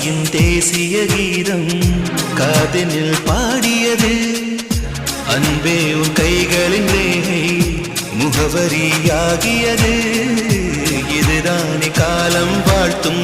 ஆசையின் தேசிய கீதம் காதினில் பாடியது. அன்பே உன் கைகளின் ரேகை முகவரியாகியது. இதுதானே காலம் வாழ்த்தும்